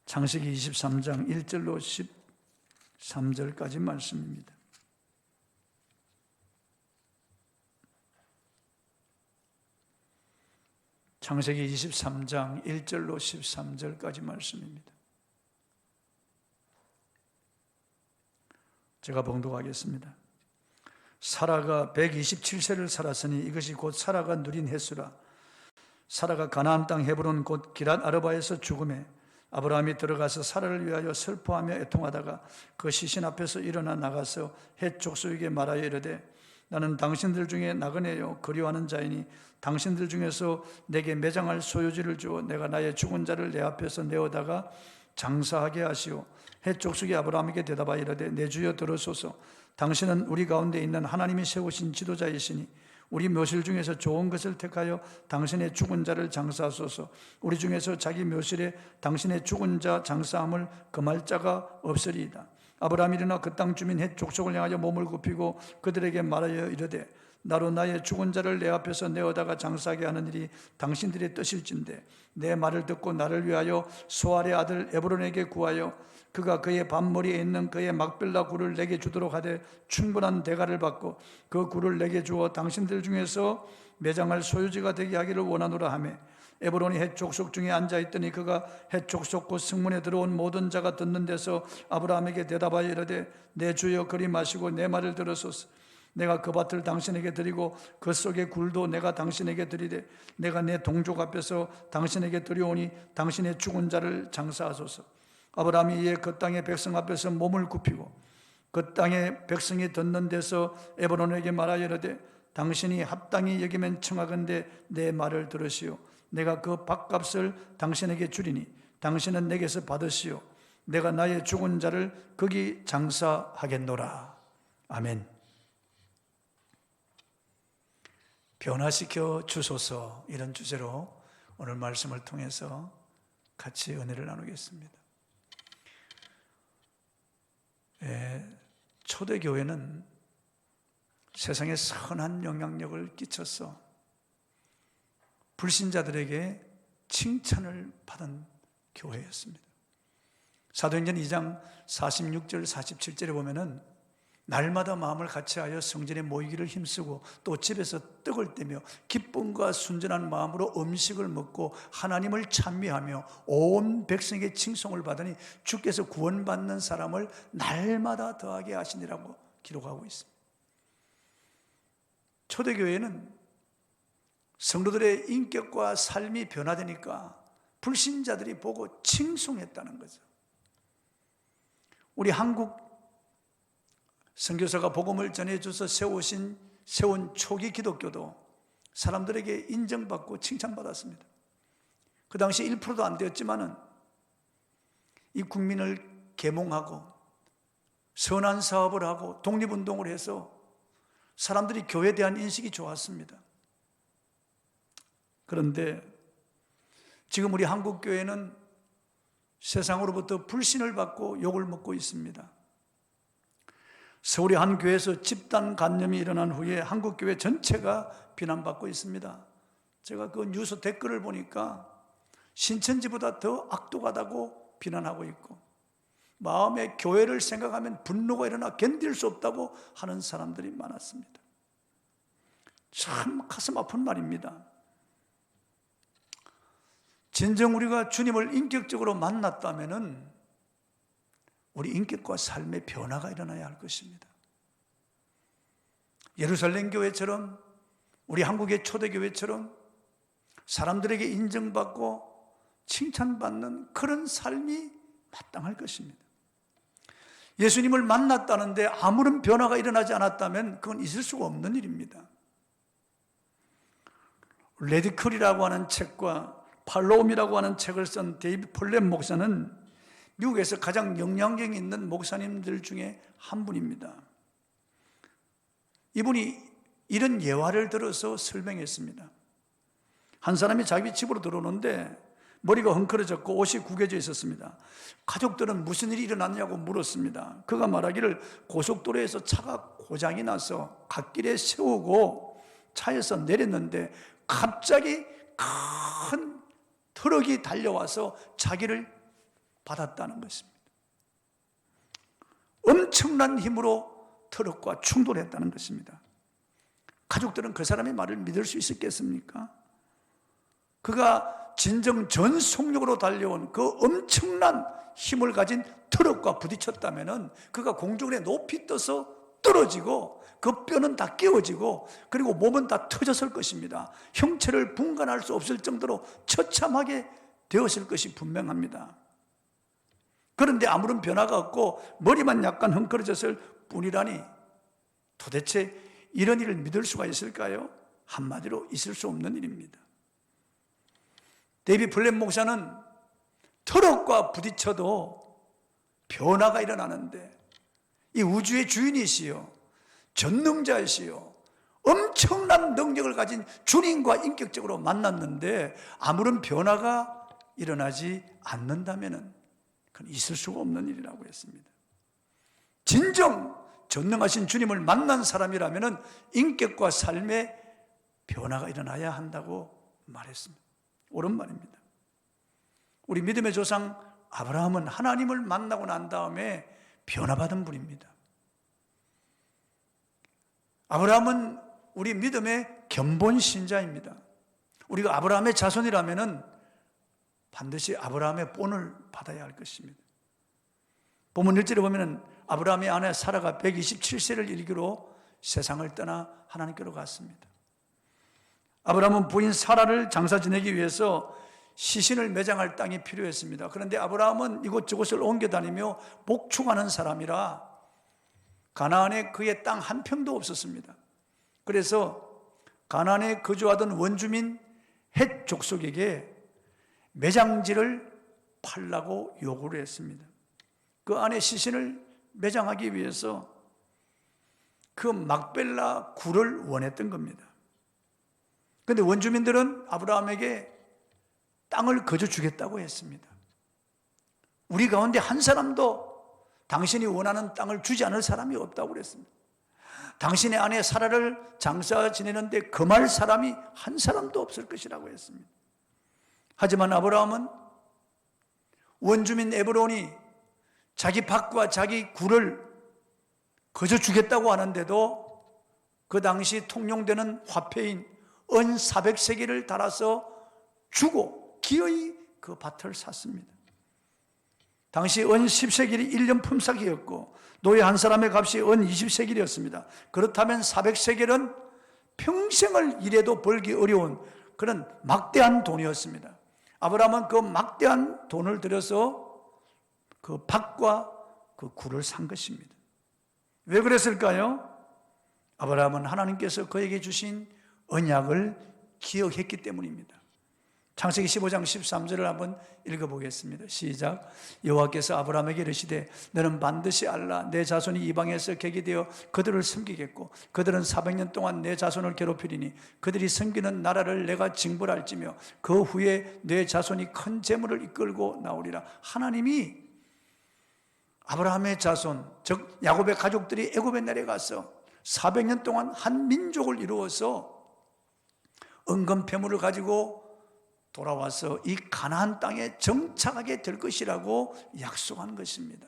창세기 23장 1절로 13절까지 말씀입니다. 창세기 23장 1절로 13절까지 말씀입니다. 제가 봉독하겠습니다. 사라가 127세를 살았으니 이것이 곧 사라가 누린 횟수라. 사라가 가나안 땅 헤브론 곧 기랏 아르바에서 죽음에 아브라함이 들어가서 사라를 위하여 슬퍼하며 애통하다가 그 시신 앞에서 일어나 나가서 헷 족속에게 말하여 이르되 나는 당신들 중에 나그네요 그리워하는 자이니 당신들 중에서 내게 매장할 소유지를 주어 내가 나의 죽은 자를 내 앞에서 내어다가 장사하게 하시오. 헷 족속이 아브라함에게 대답하여 이르되 내 주여 들으소서. 당신은 우리 가운데 있는 하나님이 세우신 지도자이시니 우리 묘실 중에서 좋은 것을 택하여 당신의 죽은 자를 장사하소서. 우리 중에서 자기 묘실에 당신의 죽은 자 장사함을 금할 자가 없으리이다. 아브라함이 일어나 그 땅 주민 헷 족속을 향하여 몸을 굽히고 그들에게 말하여 이르되 나로 나의 죽은 자를 내 앞에서 내어다가 장사하게 하는 일이 당신들의 뜻일진데 내 말을 듣고 나를 위하여 소알의 아들 에브론에게 구하여 그가 그의 밭머리에 있는 그의 막벨라 굴을 내게 주도록 하되 충분한 대가를 받고 그 굴을 내게 주어 당신들 중에서 매장할 소유지가 되게 하기를 원하노라 하매 에브론이 헷 족속 중에 앉아있더니 그가 헷 족속 곧 승문에 들어온 모든 자가 듣는 데서 아브라함에게 대답하여 이르되 내 주여 그리 마시고 내 말을 들으소서. 내가 그 밭을 당신에게 드리고 그 속의 굴도 내가 당신에게 드리되 내가 내 동족 앞에서 당신에게 드려오니 당신의 죽은 자를 장사하소서. 아브라함이 이에 그 땅의 백성 앞에서 몸을 굽히고 그 땅의 백성이 듣는 데서 에브론에게 말하여 이르되 당신이 합당히 여기면 청하건대 내 말을 들으시오. 내가 그 밭값을 당신에게 주리니 당신은 내게서 받으시오. 내가 나의 죽은 자를 거기 장사하겠노라. 아멘. 변화시켜 주소서, 이런 주제로 오늘 말씀을 통해서 같이 은혜를 나누겠습니다. 초대교회는 세상에 선한 영향력을 끼쳐서 불신자들에게 칭찬을 받은 교회였습니다. 사도행전 2장 46절 47절에 보면은 날마다 마음을 같이하여 성전에 모이기를 힘쓰고 또 집에서 떡을 떼며 기쁨과 순전한 마음으로 음식을 먹고 하나님을 찬미하며 온 백성에게 칭송을 받으니 주께서 구원받는 사람을 날마다 더하게 하시니라고 기록하고 있습니다. 초대교회는 성도들의 인격과 삶이 변화되니까 불신자들이 보고 칭송했다는 거죠. 우리 한국 선교사가 복음을 전해줘서 세운 초기 기독교도 사람들에게 인정받고 칭찬받았습니다. 그 당시 1%도 안 되었지만은 이 국민을 계몽하고 선한 사업을 하고 독립운동을 해서 사람들이 교회에 대한 인식이 좋았습니다. 그런데 지금 우리 한국교회는 세상으로부터 불신을 받고 욕을 먹고 있습니다. 서울의 한 교회에서 집단 감염이 일어난 후에 한국교회 전체가 비난받고 있습니다. 제가 그 뉴스 댓글을 보니까 신천지보다 더 악독하다고 비난하고 있고 마음에 교회를 생각하면 분노가 일어나 견딜 수 없다고 하는 사람들이 많았습니다. 참 가슴 아픈 말입니다. 진정 우리가 주님을 인격적으로 만났다면은 우리 인격과 삶의 변화가 일어나야 할 것입니다. 예루살렘 교회처럼 우리 한국의 초대교회처럼 사람들에게 인정받고 칭찬받는 그런 삶이 마땅할 것입니다. 예수님을 만났다는데 아무런 변화가 일어나지 않았다면 그건 있을 수가 없는 일입니다. 레디클이라고 하는 책과 팔로움이라고 하는 책을 쓴 데이비드 폴렛 목사는 미국에서 가장 영향력 있는 목사님들 중에 한 분입니다. 이분이 이런 예화를 들어서 설명했습니다. 한 사람이 자기 집으로 들어오는데 머리가 헝클어졌고 옷이 구겨져 있었습니다. 가족들은 무슨 일이 일어났냐고 물었습니다. 그가 말하기를 고속도로에서 차가 고장이 나서 갓길에 세우고 차에서 내렸는데 갑자기 큰 트럭이 달려와서 자기를 받았다는 것입니다. 엄청난 힘으로 트럭과 충돌했다는 것입니다. 가족들은 그 사람의 말을 믿을 수 있었겠습니까? 그가 진정 전속력으로 달려온 그 엄청난 힘을 가진 트럭과 부딪혔다면 그가 공중에 높이 떠서 떨어지고 그 뼈는 다 깨어지고 그리고 몸은 다 터졌을 것입니다. 형체를 분간할 수 없을 정도로 처참하게 되었을 것이 분명합니다. 그런데 아무런 변화가 없고 머리만 약간 헝클어졌을 뿐이라니 도대체 이런 일을 믿을 수가 있을까요? 한마디로 있을 수 없는 일입니다. 데이비 플랫 목사는 트럭과 부딪혀도 변화가 일어나는데 이 우주의 주인이시요 전능자이시요 엄청난 능력을 가진 주님과 인격적으로 만났는데 아무런 변화가 일어나지 않는다면 그건 있을 수가 없는 일이라고 했습니다. 진정 전능하신 주님을 만난 사람이라면 인격과 삶에 변화가 일어나야 한다고 말했습니다. 옳은 말입니다. 우리 믿음의 조상 아브라함은 하나님을 만나고 난 다음에 변화받은 분입니다. 아브라함은 우리 믿음의 견본 신자입니다. 우리가 아브라함의 자손이라면 반드시 아브라함의 본을 받아야 할 것입니다. 본문 1절에 보면 아브라함의 아내 사라가 127세를 일기로 세상을 떠나 하나님께로 갔습니다. 아브라함은 부인 사라를 장사 지내기 위해서 시신을 매장할 땅이 필요했습니다. 그런데 아브라함은 이곳저곳을 옮겨 다니며 목축하는 사람이라 가나안에 그의 땅 한 평도 없었습니다. 그래서 가나안에 거주하던 원주민 헷 족속에게 매장지를 팔라고 요구를 했습니다. 그 안에 시신을 매장하기 위해서 그 막벨라 굴을 원했던 겁니다. 그런데 원주민들은 아브라함에게 땅을 거저 주겠다고 했습니다. 우리 가운데 한 사람도 당신이 원하는 땅을 주지 않을 사람이 없다고 그랬습니다. 당신의 아내 사라를 장사 지내는데 금할 사람이 한 사람도 없을 것이라고 했습니다. 하지만 아브라함은 원주민 에브론이 자기 밭과 자기 굴을 거저 주겠다고 하는데도 그 당시 통용되는 화폐인 은 400세겔을 달아서 주고 기어이 그 밭을 샀습니다. 당시 은 10세겔이 1년 품삯이었고 노예 한 사람의 값이 은 20세겔이었습니다. 그렇다면 400세겔은 평생을 일해도 벌기 어려운 그런 막대한 돈이었습니다. 아브라함은 그 막대한 돈을 들여서 그 밭과 그 굴을 산 것입니다. 왜 그랬을까요? 아브라함은 하나님께서 그에게 주신 언약을 기억했기 때문입니다. 창세기 15장 13절을 한번 읽어보겠습니다. 시작. 여호와께서 아브라함에게 이르시되 너는 반드시 알라 내 자손이 이방에서 객이 되어 그들을 섬기겠고 그들은 400년 동안 내 자손을 괴롭히리니 그들이 섬기는 나라를 내가 징벌할지며 그 후에 내 자손이 큰 재물을 이끌고 나오리라. 하나님이 아브라함의 자손 즉 야곱의 가족들이 애굽에 내려가서 400년 동안 한 민족을 이루어서 은금폐물을 가지고 돌아와서 이 가나안 땅에 정착하게 될 것이라고 약속한 것입니다.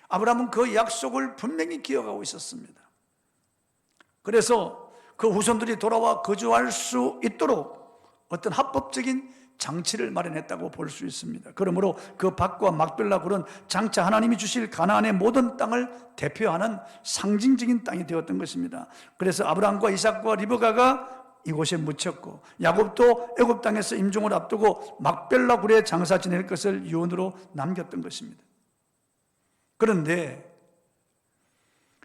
아브라함은 그 약속을 분명히 기억하고 있었습니다. 그래서 그 후손들이 돌아와 거주할 수 있도록 어떤 합법적인 장치를 마련했다고 볼 수 있습니다. 그러므로 그 밭과 막벨라 굴은 장차 하나님이 주실 가나안의 모든 땅을 대표하는 상징적인 땅이 되었던 것입니다. 그래서 아브라함과 이삭과 리브가가 이곳에 묻혔고 야곱도 애굽 땅에서 임종을 앞두고 막벨라 굴에 장사 지낼 것을 유언으로 남겼던 것입니다. 그런데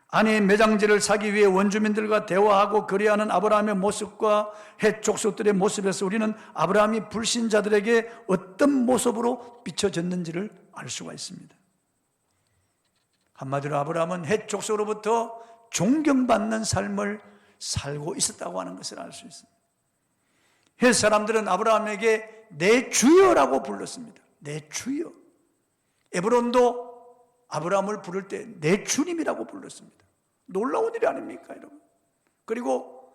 아내의 매장지를 사기 위해 원주민들과 대화하고 거래하는 아브라함의 모습과 헷 족속들의 모습에서 우리는 아브라함이 불신자들에게 어떤 모습으로 비춰졌는지를 알 수가 있습니다. 한마디로 아브라함은 헷 족속으로부터 존경받는 삶을 살고 있었다고 하는 것을 알 수 있습니다. 헷 사람들은 아브라함에게 내 주여라고 불렀습니다. 내 주여. 에브론도 아브라함을 부를 때 내 주님이라고 불렀습니다. 놀라운 일이 아닙니까, 여러분? 그리고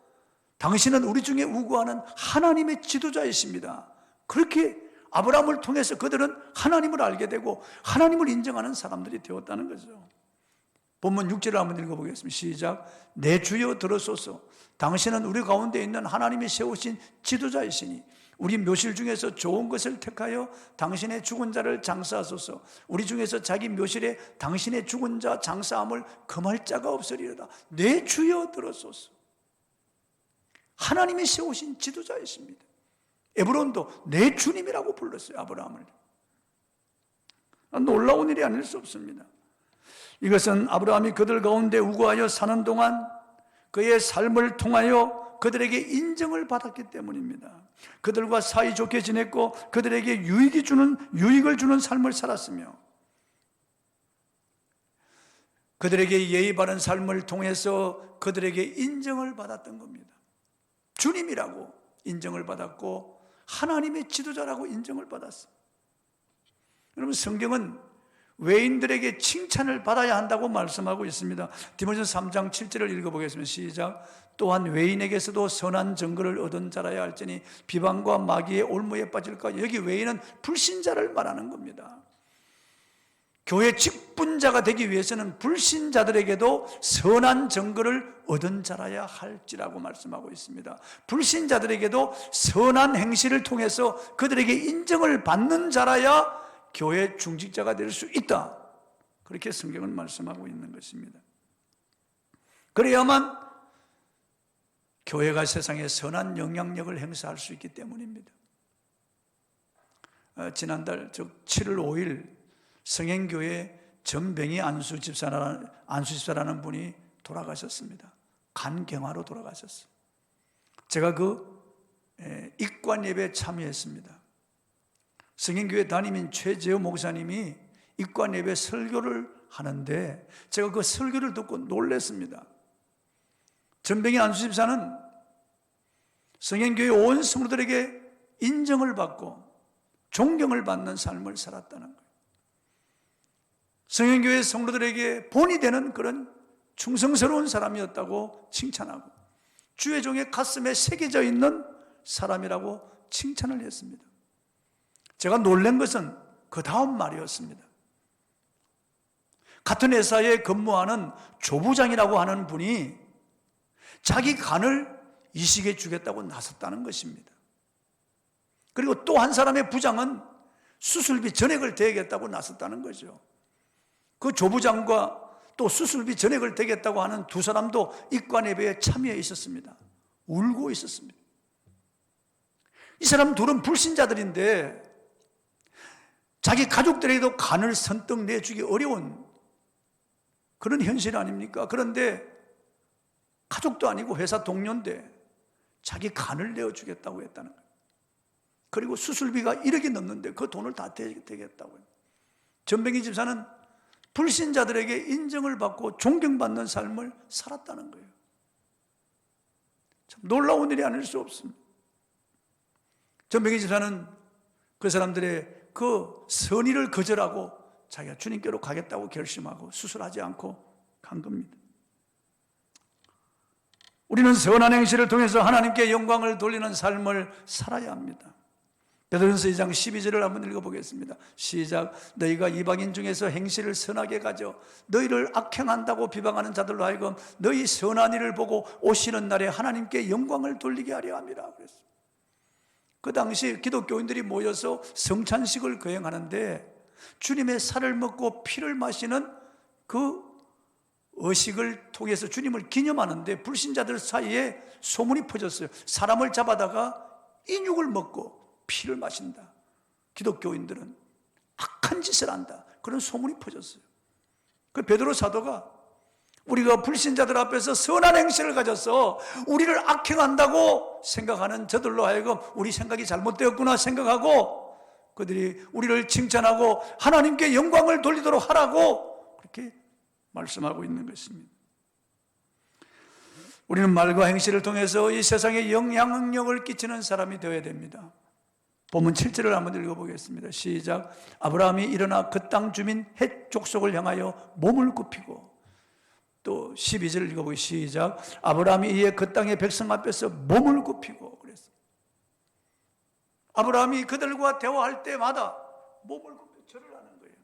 당신은 우리 중에 우구하는 하나님의 지도자이십니다. 그렇게 아브라함을 통해서 그들은 하나님을 알게 되고 하나님을 인정하는 사람들이 되었다는 거죠. 본문 6절을 한번 읽어보겠습니다. 시작. 내 주여 들으소서. 당신은 우리 가운데 있는 하나님이 세우신 지도자이시니 우리 묘실 중에서 좋은 것을 택하여 당신의 죽은 자를 장사하소서. 우리 중에서 자기 묘실에 당신의 죽은 자 장사함을 금할 자가 없으리로다. 내 주여 들으소서. 하나님이 세우신 지도자이십니다. 에브론도 내 주님이라고 불렀어요. 아브라함을. 놀라운 일이 아닐 수 없습니다. 이것은 아브라함이 그들 가운데 우거하여 사는 동안 그의 삶을 통하여 그들에게 인정을 받았기 때문입니다. 그들과 사이좋게 지냈고 그들에게 유익을 주는 삶을 살았으며 그들에게 예의 바른 삶을 통해서 그들에게 인정을 받았던 겁니다. 주님이라고 인정을 받았고 하나님의 지도자라고 인정을 받았어요. 여러분, 성경은 외인들에게 칭찬을 받아야 한다고 말씀하고 있습니다. 디모데전서 3장 7절을 읽어보겠습니다. 시작. 또한 외인에게서도 선한 증거를 얻은 자라야 할지니 비방과 마귀의 올무에 빠질까. 여기 외인은 불신자를 말하는 겁니다. 교회 직분자가 되기 위해서는 불신자들에게도 선한 증거를 얻은 자라야 할지라고 말씀하고 있습니다. 불신자들에게도 선한 행실을 통해서 그들에게 인정을 받는 자라야 교회 중직자가 될 수 있다. 그렇게 성경은 말씀하고 있는 것입니다. 그래야만 교회가 세상에 선한 영향력을 행사할 수 있기 때문입니다. 지난달 즉 7월 5일 성행교회 전병희 안수집사라는 분이 돌아가셨습니다. 간경화로 돌아가셨어요. 제가 그 입관 예배에 참여했습니다. 성행교회 담임인 최재호 목사님이 입관 예배 설교를 하는데 제가 그 설교를 듣고 놀랐습니다. 전병희 안수집사는 성행교회 온 성도들에게 인정을 받고 존경을 받는 삶을 살았다는 거예요. 성행교회 성도들에게 본이 되는 그런 충성스러운 사람이었다고 칭찬하고 주의 종의 가슴에 새겨져 있는 사람이라고 칭찬을 했습니다. 제가 놀란 것은 그 다음 말이었습니다. 같은 회사에 근무하는 조부장이라고 하는 분이 자기 간을 이식해 주겠다고 나섰다는 것입니다. 그리고 또 한 사람의 부장은 수술비 전액을 대겠다고 나섰다는 거죠. 그 조부장과 또 수술비 전액을 대겠다고 하는 두 사람도 입관 예배에 참여해 있었습니다. 울고 있었습니다. 이 사람 둘은 불신자들인데 자기 가족들에게도 간을 선뜻 내주기 어려운 그런 현실 아닙니까? 그런데 가족도 아니고 회사 동료인데 자기 간을 내어주겠다고 했다는 거예요. 그리고 수술비가 1억이 넘는데 그 돈을 다 대겠다고요. 전병희 집사는 불신자들에게 인정을 받고 존경받는 삶을 살았다는 거예요. 참 놀라운 일이 아닐 수 없습니다. 전병희 집사는 그 사람들의 그 선의를 거절하고 자기가 주님께로 가겠다고 결심하고 수술하지 않고 간 겁니다. 우리는 선한 행실을 통해서 하나님께 영광을 돌리는 삶을 살아야 합니다. 베드로전서 2장 12절을 한번 읽어보겠습니다. 시작. 너희가 이방인 중에서 행실을 선하게 가져 너희를 악행한다고 비방하는 자들로 하여금 너희 선한 일을 보고 오시는 날에 하나님께 영광을 돌리게 하려 함이라 그랬어요. 그 당시 기독교인들이 모여서 성찬식을 거행하는데 주님의 살을 먹고 피를 마시는 그 의식을 통해서 주님을 기념하는데 불신자들 사이에 소문이 퍼졌어요. 사람을 잡아다가 인육을 먹고 피를 마신다. 기독교인들은 악한 짓을 한다. 그런 소문이 퍼졌어요. 그 베드로 사도가 우리가 불신자들 앞에서 선한 행실을 가져서 우리를 악행한다고 생각하는 저들로 하여금 우리 생각이 잘못되었구나 생각하고 그들이 우리를 칭찬하고 하나님께 영광을 돌리도록 하라고 그렇게 말씀하고 있는 것입니다. 우리는 말과 행실을 통해서 이 세상에 영향력을 끼치는 사람이 되어야 됩니다. 본문 7절을 한번 읽어보겠습니다. 시작. 아브라함이 일어나 그 땅 주민 헷 족속을 향하여 몸을 굽히고 또 12절을 읽어보기 시작. 아브라함이 이에 그 땅의 백성 앞에서 몸을 굽히고 그랬어요. 아브라함이 그들과 대화할 때마다 몸을 굽혀 절을 하는 거예요.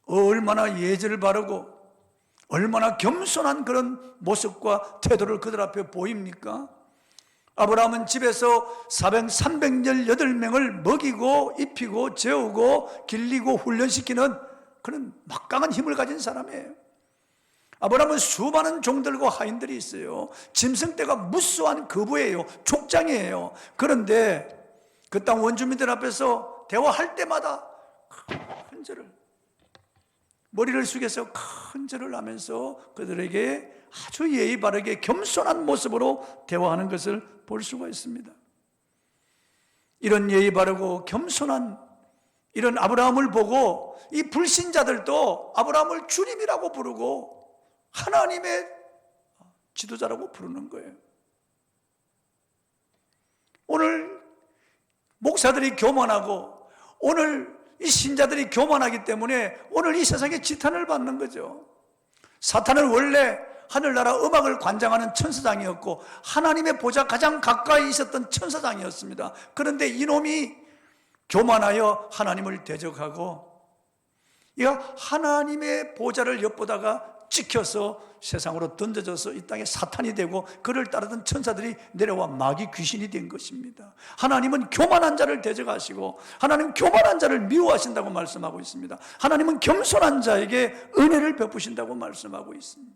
얼마나 예절을 바르고 얼마나 겸손한 그런 모습과 태도를 그들 앞에 보입니까? 아브라함은 집에서 318명을 먹이고 입히고 재우고 길리고 훈련시키는 그런 막강한 힘을 가진 사람이에요. 아브라함은 수많은 종들과 하인들이 있어요. 짐승떼가 무수한 거부예요. 족장이에요. 그런데 그 땅 원주민들 앞에서 대화할 때마다 큰 절을, 머리를 숙여서 큰 절을 하면서 그들에게 아주 예의 바르게 겸손한 모습으로 대화하는 것을 볼 수가 있습니다. 이런 예의 바르고 겸손한 이런 아브라함을 보고 이 불신자들도 아브라함을 주님이라고 부르고 하나님의 지도자라고 부르는 거예요. 오늘 목사들이 교만하고 오늘 이 신자들이 교만하기 때문에 오늘 이 세상에 지탄을 받는 거죠. 사탄은 원래 하늘나라 음악을 관장하는 천사장이었고 하나님의 보좌 가장 가까이 있었던 천사장이었습니다. 그런데 이놈이 교만하여 하나님을 대적하고 이가 하나님의 보좌를 엿보다가 찍혀서 세상으로 던져져서 이 땅에 사탄이 되고 그를 따르던 천사들이 내려와 마귀 귀신이 된 것입니다. 하나님은 교만한 자를 대적하시고 하나님은 교만한 자를 미워하신다고 말씀하고 있습니다. 하나님은 겸손한 자에게 은혜를 베푸신다고 말씀하고 있습니다.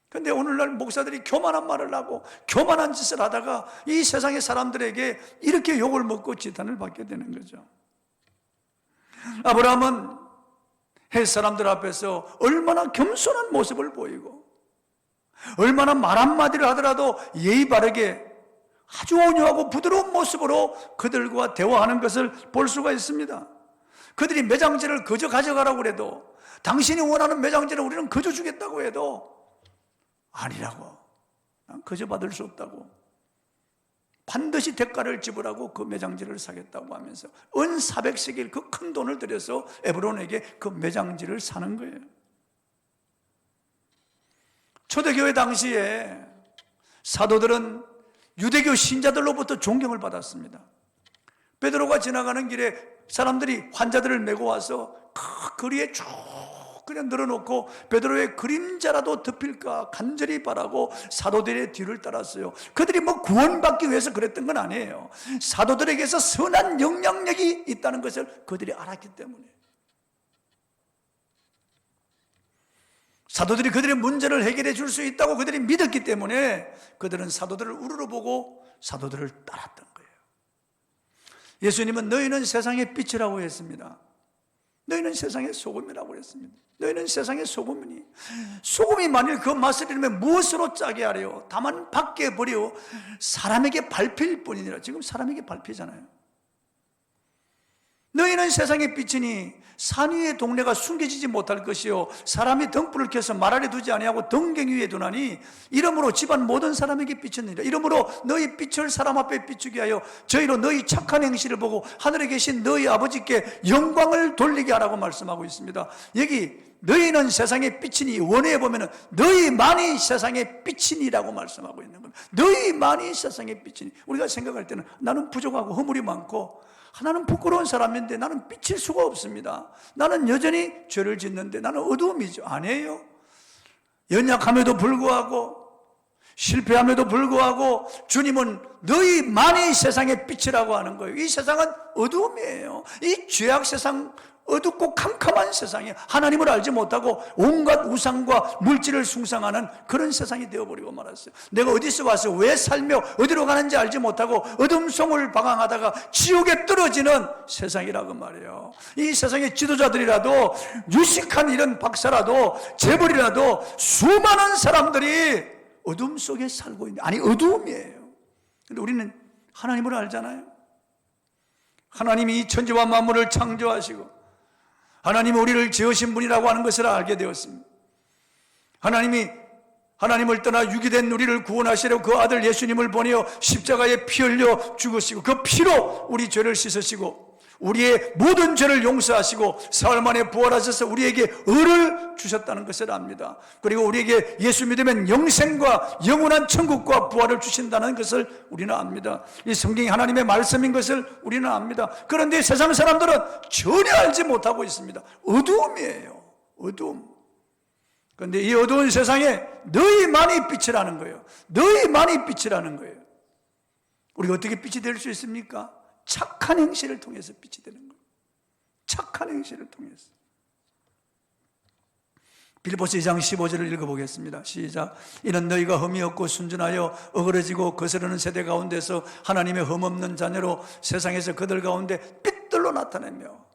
그런데 오늘날 목사들이 교만한 말을 하고 교만한 짓을 하다가 이 세상의 사람들에게 이렇게 욕을 먹고 지탄을 받게 되는 거죠. 아브라함은 햇 사람들 앞에서 얼마나 겸손한 모습을 보이고 얼마나 말 한마디를 하더라도 예의 바르게 아주 온유하고 부드러운 모습으로 그들과 대화하는 것을 볼 수가 있습니다. 그들이 매장지를 그저 가져가라고 해도 당신이 원하는 매장지를 우리는 그저 주겠다고 해도 아니라고, 난 그저 받을 수 없다고, 반드시 대가를 지불하고 그 매장지를 사겠다고 하면서 은 400세겔 그 큰 돈을 들여서 에브론에게 그 매장지를 사는 거예요. 초대교회 당시에 사도들은 유대교 신자들로부터 존경을 받았습니다. 베드로가 지나가는 길에 사람들이 환자들을 메고 와서 그 거리에 쭉 그냥 늘어놓고 베드로의 그림자라도 덮일까 간절히 바라고 사도들의 뒤를 따랐어요. 그들이 뭐 구원받기 위해서 그랬던 건 아니에요. 사도들에게서 선한 영향력이 있다는 것을 그들이 알았기 때문에, 사도들이 그들의 문제를 해결해 줄 수 있다고 그들이 믿었기 때문에 그들은 사도들을 우러러보고 사도들을 따랐던 거예요. 예수님은 너희는 세상의 빛이라고 했습니다. 너희는 세상의 소금이라고 했습니다. 너희는 세상의 소금이니 소금이 만일 그 맛을 잃으면 무엇으로 짜게 하려? 다만 밖에 버려 사람에게 밟힐 뿐이니라. 지금 사람에게 밟히잖아요. 너희는 세상의 빛이니 산 위의 동네가 숨겨지지 못할 것이요 사람이 등불을 켜서 말 아래 두지 아니하고 등경 위에 두나니 이러므로 집안 모든 사람에게 비쳤느니라. 이러므로 너희 빛을 사람 앞에 비추게 하여 저희로 너희 착한 행실을 보고 하늘에 계신 너희 아버지께 영광을 돌리게 하라고 말씀하고 있습니다. 여기 너희는 세상의 빛이니 원어에 보면은 너희만이 세상의 빛이니라고 말씀하고 있는 겁니다. 너희만이 세상의 빛이니. 우리가 생각할 때는 나는 부족하고 허물이 많고 나는 부끄러운 사람인데 나는 비칠 수가 없습니다. 나는 여전히 죄를 짓는데 나는 어두움이죠. 아니에요. 연약함에도 불구하고 실패함에도 불구하고 주님은 너희만이 세상의 빛이라고 하는 거예요. 이 세상은 어두움이에요. 이 죄악 세상, 어둡고 캄캄한 세상에 하나님을 알지 못하고 온갖 우상과 물질을 숭상하는 그런 세상이 되어버리고 말았어요. 내가 어디서 와서 왜 살며 어디로 가는지 알지 못하고 어둠 속을 방황하다가 지옥에 떨어지는 세상이라고 말이에요. 이 세상의 지도자들이라도 유식한 이런 박사라도 재벌이라도 수많은 사람들이 어둠 속에 살고 있는, 아니 어두움이에요. 근데 우리는 하나님을 알잖아요. 하나님이 이 천지와 만물을 창조하시고 하나님이 우리를 지으신 분이라고 하는 것을 알게 되었습니다. 하나님이 하나님을 떠나 유기된 우리를 구원하시려고 그 아들 예수님을 보내어 십자가에 피 흘려 죽으시고 그 피로 우리 죄를 씻으시고 우리의 모든 죄를 용서하시고 사흘 만에 부활하셔서 우리에게 의를 주셨다는 것을 압니다. 그리고 우리에게 예수 믿으면 영생과 영원한 천국과 부활을 주신다는 것을 우리는 압니다. 이 성경이 하나님의 말씀인 것을 우리는 압니다. 그런데 세상 사람들은 전혀 알지 못하고 있습니다. 어두움이에요. 어두움. 그런데 이 어두운 세상에 너희만이 빛이라는 거예요. 너희만이 빛이라는 거예요. 우리가 어떻게 빛이 될 수 있습니까? 착한 행실을 통해서 빛이 되는 거예요. 착한 행실을 통해서. 빌립보서 2장 15절을 읽어보겠습니다. 시작. 이는 너희가 흠이 없고 순전하여 어그러지고 거스르는 세대 가운데서 하나님의 흠없는 자녀로 세상에서 그들 가운데 빛들로 나타내며,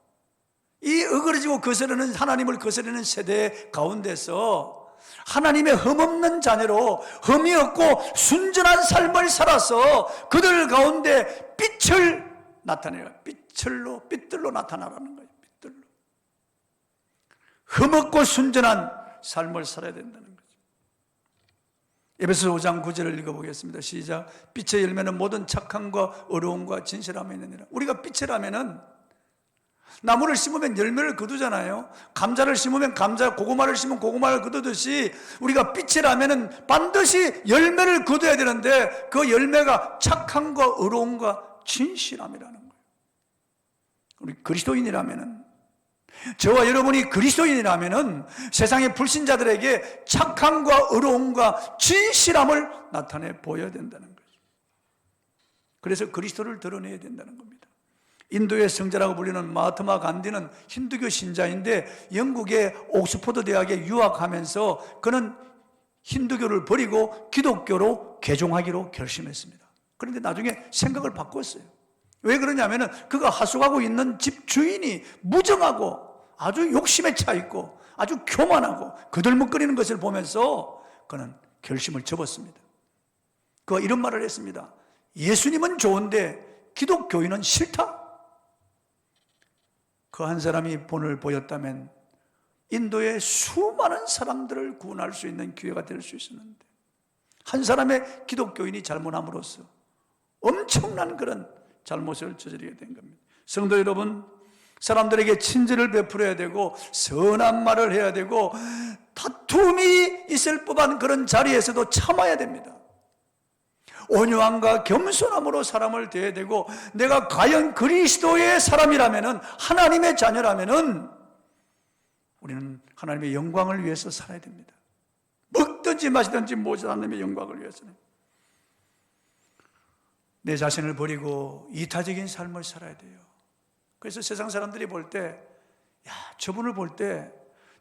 이 어그러지고 거스르는, 하나님을 거스르는 세대 가운데서 하나님의 흠없는 자녀로 흠이 없고 순전한 삶을 살아서 그들 가운데 빛을 나타내라. 빛들로 나타나라는 거예요. 빛들로. 흠없고 순전한 삶을 살아야 된다는 거죠. 에베소서 5장 9절을 읽어보겠습니다. 시작. 빛의 열매는 모든 착함과 어려움과 진실함이 있느니라. 우리가 빛이라면은 나무를 심으면 열매를 거두잖아요. 감자를 심으면 감자, 고구마를 심으면 고구마를 거두듯이 우리가 빛이라면은 반드시 열매를 거둬야 되는데 그 열매가 착함과 어려움과 진실함이라는 거예요. 우리 그리스도인이라면은, 저와 여러분이 그리스도인이라면은 세상의 불신자들에게 착함과 어려움과 진실함을 나타내 보여야 된다는 거죠. 그래서 그리스도를 드러내야 된다는 겁니다. 인도의 성자라고 불리는 마하트마 간디는 힌두교 신자인데 영국의 옥스퍼드 대학에 유학하면서 그는 힌두교를 버리고 기독교로 개종하기로 결심했습니다. 그런데 나중에 생각을 바꿨어요. 왜 그러냐면은 그가 하숙하고 있는 집 주인이 무정하고 아주 욕심에 차 있고 아주 교만하고 거들먹거리는 것을 보면서 그는 결심을 접었습니다. 그가 이런 말을 했습니다. 예수님은 좋은데 기독교인은 싫다. 그 한 사람이 본을 보였다면 인도의 수많은 사람들을 구원할 수 있는 기회가 될 수 있었는데, 한 사람의 기독교인이 잘못함으로써 엄청난 그런 잘못을 저지르게 된 겁니다. 성도 여러분, 사람들에게 친절을 베풀어야 되고 선한 말을 해야 되고 다툼이 있을 법한 그런 자리에서도 참아야 됩니다. 온유함과 겸손함으로 사람을 대해야 되고, 내가 과연 그리스도의 사람이라면은, 하나님의 자녀라면은 우리는 하나님의 영광을 위해서 살아야 됩니다. 먹든지 마시든지 모든 하나님의 영광을 위해서는 내 자신을 버리고 이타적인 삶을 살아야 돼요. 그래서 세상 사람들이 볼 때, 저분을 볼 때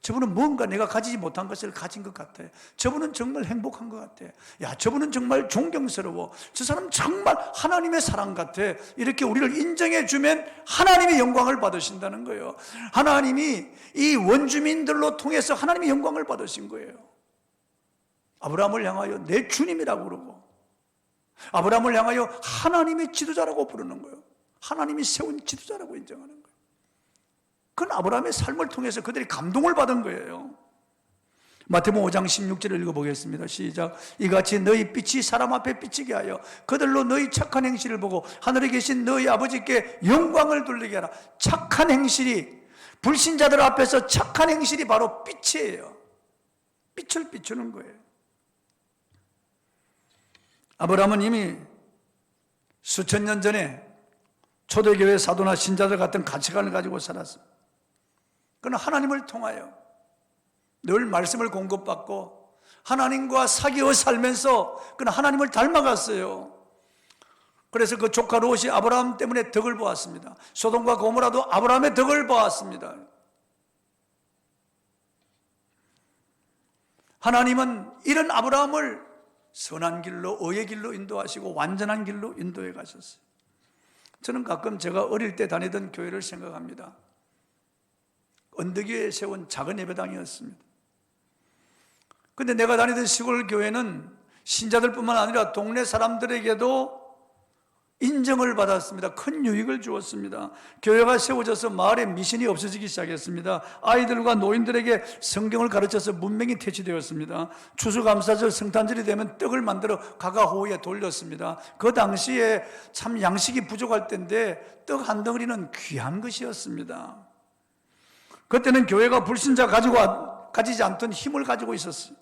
저분은 뭔가 내가 가지지 못한 것을 가진 것 같아. 저분은 정말 행복한 것 같아. 저분은 정말 존경스러워. 저 사람 정말 하나님의 사랑 같아. 이렇게 우리를 인정해 주면 하나님의 영광을 받으신다는 거예요. 하나님이 이 원주민들로 통해서 하나님의 영광을 받으신 거예요. 아브라함을 향하여 내 주님이라고 그러고, 아브라함을 향하여 하나님의 지도자라고 부르는 거예요. 하나님이 세운 지도자라고 인정하는 거예요. 그건 아브라함의 삶을 통해서 그들이 감동을 받은 거예요. 마태복음 5장 16절을 읽어보겠습니다. 시작. 이같이 너희 빛이 사람 앞에 비치게 하여 그들로 너희 착한 행실을 보고 하늘에 계신 너희 아버지께 영광을 돌리게 하라. 착한 행실이, 불신자들 앞에서 착한 행실이 바로 빛이에요. 빛을 비추는 거예요. 아브라함은 이미 수천 년 전에 초대교회 사도나 신자들 같은 가치관을 가지고 살았습니다. 그는 하나님을 통하여 늘 말씀을 공급받고 하나님과 사귀어 살면서 그는 하나님을 닮아갔어요. 그래서 그 조카 롯이 아브라함 때문에 덕을 보았습니다. 소돔과 고모라도 아브라함의 덕을 보았습니다. 하나님은 이런 아브라함을 선한 길로, 의의 길로 인도하시고 완전한 길로 인도해 가셨어요. 저는 가끔 제가 어릴 때 다니던 교회를 생각합니다. 언덕 위에 세운 작은 예배당이었습니다. 그런데 내가 다니던 시골 교회는 신자들뿐만 아니라 동네 사람들에게도 인정을 받았습니다. 큰 유익을 주었습니다. 교회가 세워져서 마을에 미신이 없어지기 시작했습니다. 아이들과 노인들에게 성경을 가르쳐서 문명이 퇴치되었습니다. 추수감사절 성탄절이 되면 떡을 만들어 가가호에 돌렸습니다. 그 당시에 참 양식이 부족할 때인데 떡 한 덩어리는 귀한 것이었습니다. 그때는 교회가 불신자 가지지 않던 힘을 가지고 있었어요.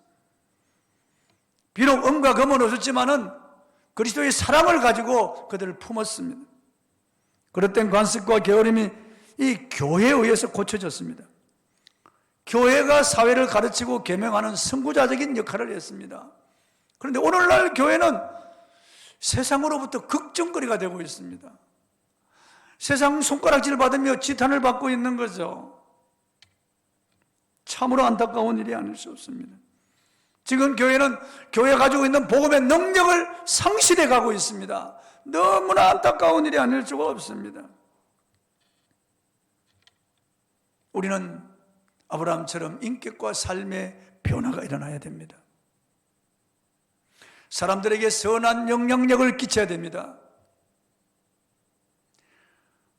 비록 은과 금은 없었지만은 그리스도의 사랑을 가지고 그들을 품었습니다. 그릇된 관습과 게으름이 이 교회에 의해서 고쳐졌습니다. 교회가 사회를 가르치고 계명하는 선구자적인 역할을 했습니다. 그런데 오늘날 교회는 세상으로부터 걱정거리가 되고 있습니다. 세상 손가락질 받으며 지탄을 받고 있는 거죠. 참으로 안타까운 일이 아닐 수 없습니다. 지금 교회는 교회가 가지고 있는 복음의 능력을 상실해 가고 있습니다. 너무나 안타까운 일이 아닐 수가 없습니다. 우리는 아브라함처럼 인격과 삶의 변화가 일어나야 됩니다. 사람들에게 선한 영향력을 끼쳐야 됩니다.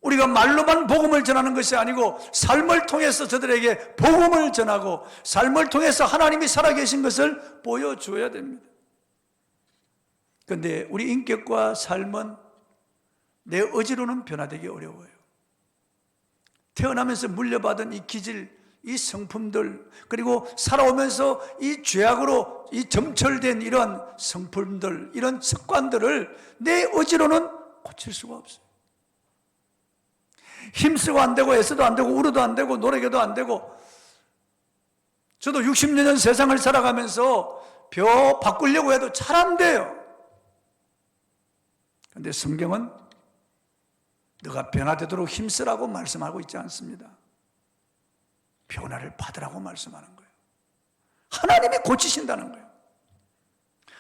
우리가 말로만 복음을 전하는 것이 아니고 삶을 통해서 저들에게 복음을 전하고 삶을 통해서 하나님이 살아계신 것을 보여줘야 됩니다. 그런데 우리 인격과 삶은 내 의지로는 변화되기 어려워요. 태어나면서 물려받은 이 기질, 이 성품들, 그리고 살아오면서 이 죄악으로 이 점철된 이런 성품들, 이런 습관들을 내 의지로는 고칠 수가 없어요. 힘쓰고 안 되고 애써도 안 되고 울어도 안 되고 노력해도 안 되고, 저도 60년 세상을 살아가면서 바꾸려고 해도 잘 안 돼요. 그런데 성경은 너가 변화되도록 힘쓰라고 말씀하고 있지 않습니다. 변화를 받으라고 말씀하는 거예요. 하나님이 고치신다는 거예요.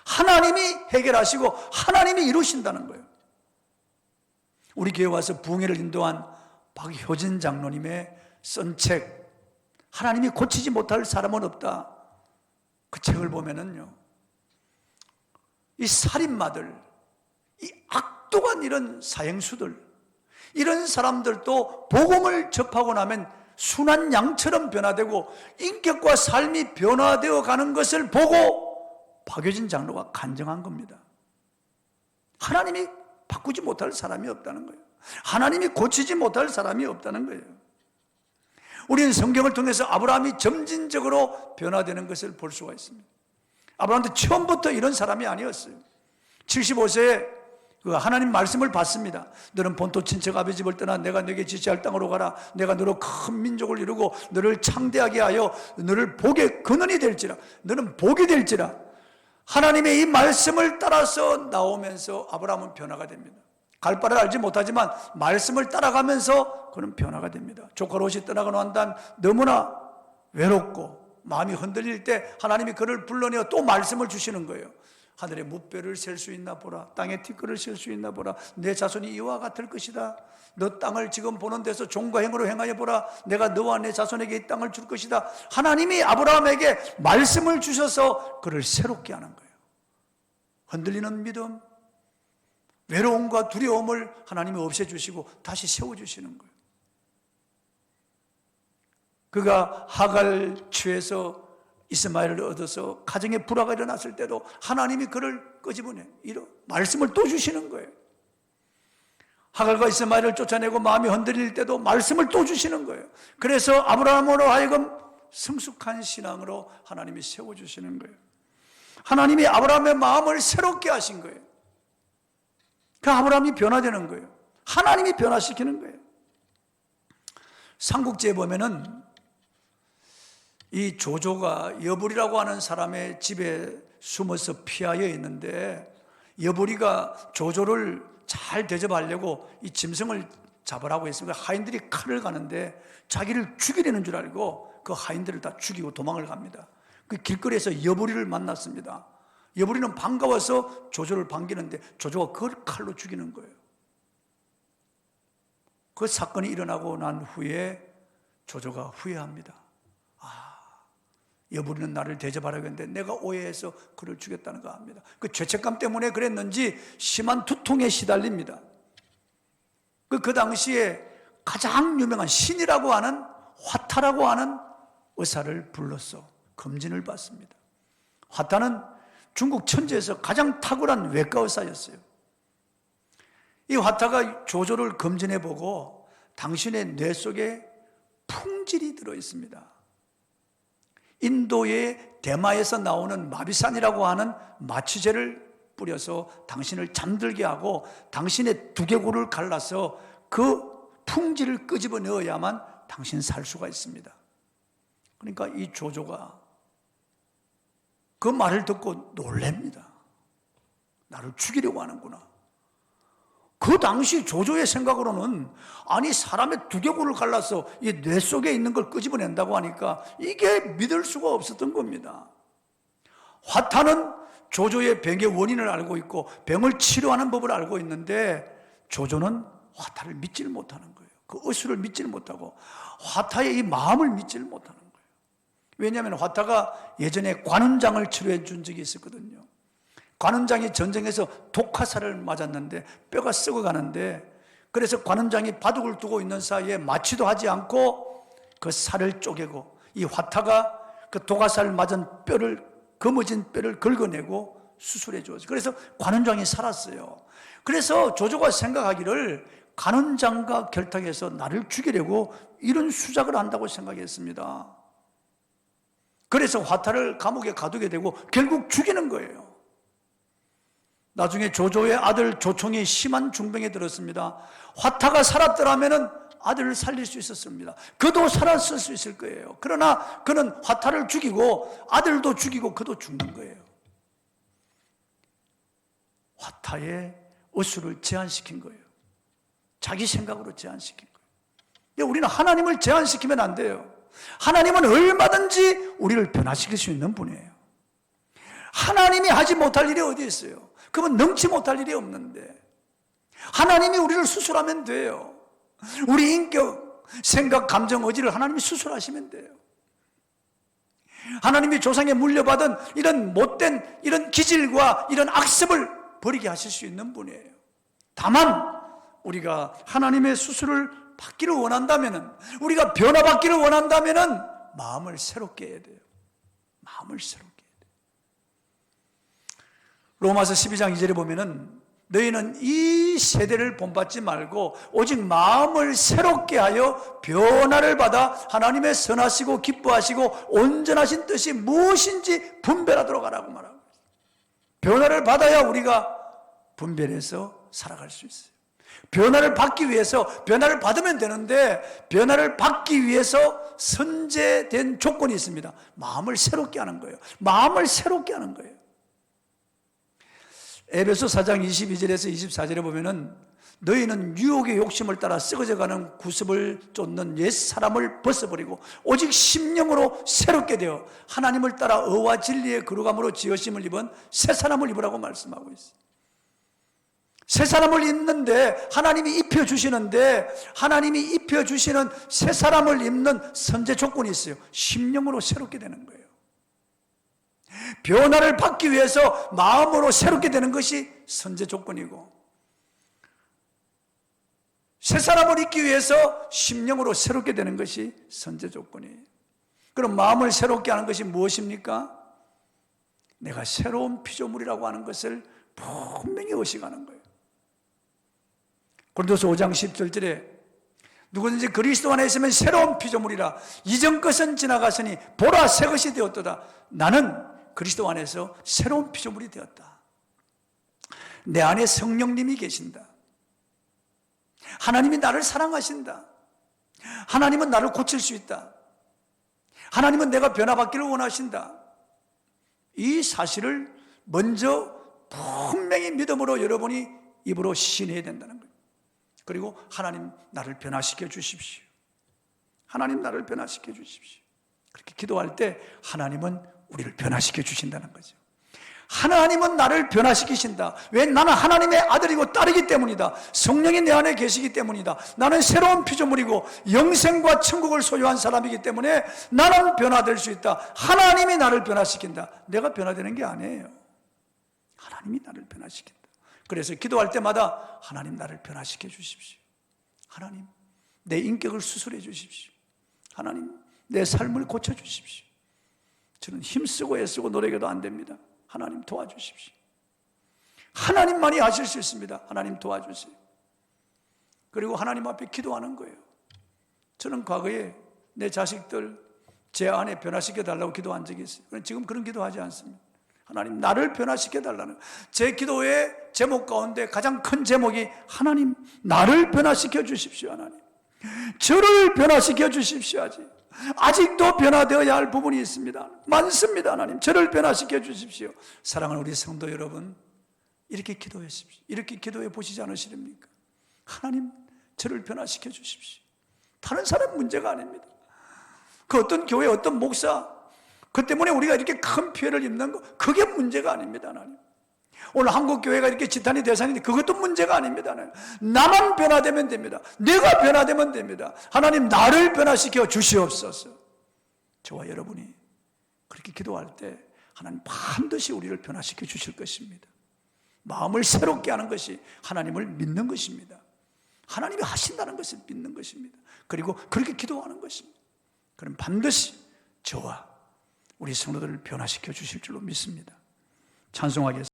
하나님이 해결하시고 하나님이 이루신다는 거예요. 우리 교회 와서 부흥회를 인도한 박효진 장로님의 쓴 책, 하나님이 고치지 못할 사람은 없다. 그 책을 보면은요, 이 살인마들, 이 악독한 이런 사형수들, 이런 사람들도 복음을 접하고 나면 순한 양처럼 변화되고 인격과 삶이 변화되어 가는 것을 보고 박효진 장로가 간증한 겁니다. 하나님이 바꾸지 못할 사람이 없다는 거예요. 하나님이 고치지 못할 사람이 없다는 거예요. 우리는 성경을 통해서 아브라함이 점진적으로 변화되는 것을 볼 수가 있습니다. 아브라함도 처음부터 이런 사람이 아니었어요. 75세에 하나님 말씀을 받습니다. 너는 본토 친척 아버지 집을 떠나 내가 너에게 지시할 땅으로 가라. 내가 너로 큰 민족을 이루고 너를 창대하게 하여 너를 복의 근원이 될지라. 너는 복이 될지라. 하나님의 이 말씀을 따라서 나오면서 아브라함은 변화가 됩니다. 갈 바를 알지 못하지만 말씀을 따라가면서 그는 변화가 됩니다. 조카 롯이 떠나고 난 다음 너무나 외롭고 마음이 흔들릴 때 하나님이 그를 불러내어 또 말씀을 주시는 거예요. 하늘의 무뼈를 셀 수 있나 보라. 땅의 티끌을 셀 수 있나 보라. 내 자손이 이와 같을 것이다. 너 땅을 지금 보는 데서 종과 행으로 행하여 보라. 내가 너와 내 자손에게 이 땅을 줄 것이다. 하나님이 아브라함에게 말씀을 주셔서 그를 새롭게 하는 거예요. 흔들리는 믿음, 외로움과 두려움을 하나님이 없애주시고 다시 세워주시는 거예요. 그가 하갈 취해서 이스마엘을 얻어서 가정에 불화가 일어났을 때도 하나님이 그를 끄집어내 말씀을 또 주시는 거예요. 하갈과 이스마엘을 쫓아내고 마음이 흔들릴 때도 말씀을 또 주시는 거예요. 그래서 아브라함으로 하여금 성숙한 신앙으로 하나님이 세워주시는 거예요. 하나님이 아브라함의 마음을 새롭게 하신 거예요. 그 아브라함이 변화되는 거예요. 하나님이 변화시키는 거예요. 삼국지에 보면은 이 조조가 여불이라고 하는 사람의 집에 숨어서 피하여 있는데, 여불이가 조조를 잘 대접하려고 이 짐승을 잡으라고 했습니다. 하인들이 칼을 가는데 자기를 죽이려는 줄 알고 그 하인들을 다 죽이고 도망을 갑니다. 그 길거리에서 여불이를 만났습니다. 여불이는 반가워서 조조를 반기는데 조조가 그걸 칼로 죽이는 거예요. 그 사건이 일어나고 난 후에 조조가 후회합니다. 여불이는 나를 대접하라고 했는데 내가 오해해서 그를 죽였다는 거 압니다. 그 죄책감 때문에 그랬는지 심한 두통에 시달립니다. 그 당시에 가장 유명한 신이라고 하는 화타라고 하는 의사를 불러서 검진을 받습니다. 화타는 중국 천주에서 가장 탁월한 외과 의사였어요. 이 화타가 조조를 검진해보고 당신의 뇌 속에 풍질이 들어있습니다. 인도의 대마에서 나오는 마비산이라고 하는 마취제를 뿌려서 당신을 잠들게 하고 당신의 두개골을 갈라서 그 풍지를 끄집어 내어야만 당신 살 수가 있습니다. 그러니까 이 조조가 그 말을 듣고 놀랍니다. 나를 죽이려고 하는구나. 그 당시 조조의 생각으로는 아니 사람의 두개골을 갈라서 이 뇌 속에 있는 걸 끄집어낸다고 하니까 이게 믿을 수가 없었던 겁니다. 화타는 조조의 병의 원인을 알고 있고 병을 치료하는 법을 알고 있는데 조조는 화타를 믿지를 못하는 거예요. 그 의술을 믿지를 못하고 화타의 이 마음을 믿지를 못하는 거예요. 왜냐하면 화타가 예전에 관운장을 치료해 준 적이 있었거든요. 관운장이 전쟁에서 독화살을 맞았는데 뼈가 썩어가는데, 그래서 관운장이 바둑을 두고 있는 사이에 마취도 하지 않고 그 살을 쪼개고 이 화타가 그 독화살 맞은 뼈를, 검어진 뼈를 긁어내고 수술해 주었어요. 그래서 관운장이 살았어요. 그래서 조조가 생각하기를 관운장과 결탁해서 나를 죽이려고 이런 수작을 한다고 생각했습니다. 그래서 화타를 감옥에 가두게 되고 결국 죽이는 거예요. 나중에 조조의 아들 조총이 심한 중병에 들었습니다. 화타가 살았더라면 아들을 살릴 수 있었습니다. 그도 살았을 수 있을 거예요. 그러나 그는 화타를 죽이고 아들도 죽이고 그도 죽는 거예요. 화타의 의술을 제한시킨 거예요. 자기 생각으로 제한시킨 거예요. 우리는 하나님을 제한시키면 안 돼요. 하나님은 얼마든지 우리를 변화시킬 수 있는 분이에요. 하나님이 하지 못할 일이 어디 있어요? 그러면 능치 못할 일이 없는데 하나님이 우리를 수술하면 돼요. 우리 인격, 생각, 감정, 의지를 하나님이 수술하시면 돼요. 하나님이 조상에 물려받은 이런 못된 이런 기질과 이런 악습을 버리게 하실 수 있는 분이에요. 다만 우리가 하나님의 수술을 받기를 원한다면, 우리가 변화받기를 원한다면 마음을 새롭게 해야 돼요. 마음을 새롭게 해야 돼요. 로마서 12장 2절에 보면은 너희는 이 세대를 본받지 말고 오직 마음을 새롭게 하여 변화를 받아 하나님의 선하시고 기뻐하시고 온전하신 뜻이 무엇인지 분별하도록 하라고 말하고 있어요. 변화를 받아야 우리가 분별해서 살아갈 수 있어요. 변화를 받기 위해서, 변화를 받으면 되는데 변화를 받기 위해서 선제된 조건이 있습니다. 마음을 새롭게 하는 거예요. 마음을 새롭게 하는 거예요. 에베소 4장 22절에서 24절에 보면은 너희는 유혹의 욕심을 따라 썩어져가는 구습을 쫓는 옛 사람을 벗어버리고 오직 심령으로 새롭게 되어 하나님을 따라 의와 진리의 거룩함으로 지으심을 입은 새 사람을 입으라고 말씀하고 있어요. 새 사람을 입는데 하나님이 입혀주시는데, 하나님이 입혀주시는 새 사람을 입는 선제 조건이 있어요. 심령으로 새롭게 되는 거예요. 변화를 받기 위해서 마음으로 새롭게 되는 것이 선제 조건이고, 새 사람을 입기 위해서 심령으로 새롭게 되는 것이 선제 조건이에요. 그럼 마음을 새롭게 하는 것이 무엇입니까? 내가 새로운 피조물이라고 하는 것을 분명히 의식하는 거예요. 고린도서 5장 17절에 누구든지 그리스도 안에 있으면 새로운 피조물이라 이전 것은 지나갔으니 보라 새 것이 되었도다. 나는 그리스도 안에서 새로운 피조물이 되었다. 내 안에 성령님이 계신다. 하나님이 나를 사랑하신다. 하나님은 나를 고칠 수 있다. 하나님은 내가 변화받기를 원하신다. 이 사실을 먼저 분명히 믿음으로 여러분이 입으로 시인해야 된다는 거예요. 그리고 하나님 나를 변화시켜 주십시오. 하나님 나를 변화시켜 주십시오. 그렇게 기도할 때 하나님은 우리를 변화시켜 주신다는 거죠. 하나님은 나를 변화시키신다. 왜? 나는 하나님의 아들이고 딸이기 때문이다. 성령이 내 안에 계시기 때문이다. 나는 새로운 피조물이고 영생과 천국을 소유한 사람이기 때문에 나는 변화될 수 있다. 하나님이 나를 변화시킨다. 내가 변화되는 게 아니에요. 하나님이 나를 변화시킨다. 그래서 기도할 때마다 하나님 나를 변화시켜 주십시오. 하나님, 내 인격을 수술해 주십시오. 하나님, 내 삶을 고쳐 주십시오. 저는 힘쓰고 애쓰고 노력해도 안 됩니다. 하나님 도와주십시오. 하나님만이 하실 수 있습니다. 하나님 도와주세요. 그리고 하나님 앞에 기도하는 거예요. 저는 과거에 내 자식들 제 아내 변화시켜 달라고 기도한 적이 있어요. 그런데 지금 그런 기도하지 않습니다. 하나님, 나를 변화시켜 달라는, 제 기도의 제목 가운데 가장 큰 제목이 하나님, 나를 변화시켜 주십시오. 하나님, 저를 변화시켜 주십시오. 아직도 변화되어야 할 부분이 있습니다. 많습니다. 하나님, 저를 변화시켜 주십시오. 사랑하는 우리 성도 여러분, 이렇게 기도하십시오. 이렇게 기도해 보시지 않으십니까? 하나님, 저를 변화시켜 주십시오. 다른 사람 문제가 아닙니다. 그 어떤 교회 어떤 목사 그 때문에 우리가 이렇게 큰 피해를 입는 거, 그게 문제가 아닙니다. 하나님, 오늘 한국 교회가 이렇게 지탄이 대상인데 그것도 문제가 아닙니다. 하나님, 나만 변화되면 됩니다. 내가 변화되면 됩니다. 하나님, 나를 변화시켜 주시옵소서. 저와 여러분이 그렇게 기도할 때 하나님 반드시 우리를 변화시켜 주실 것입니다. 마음을 새롭게 하는 것이 하나님을 믿는 것입니다. 하나님이 하신다는 것을 믿는 것입니다. 그리고 그렇게 기도하는 것입니다. 그럼 반드시 저와 우리 성도들을 변화시켜 주실 줄로 믿습니다. 찬송하겠습니다.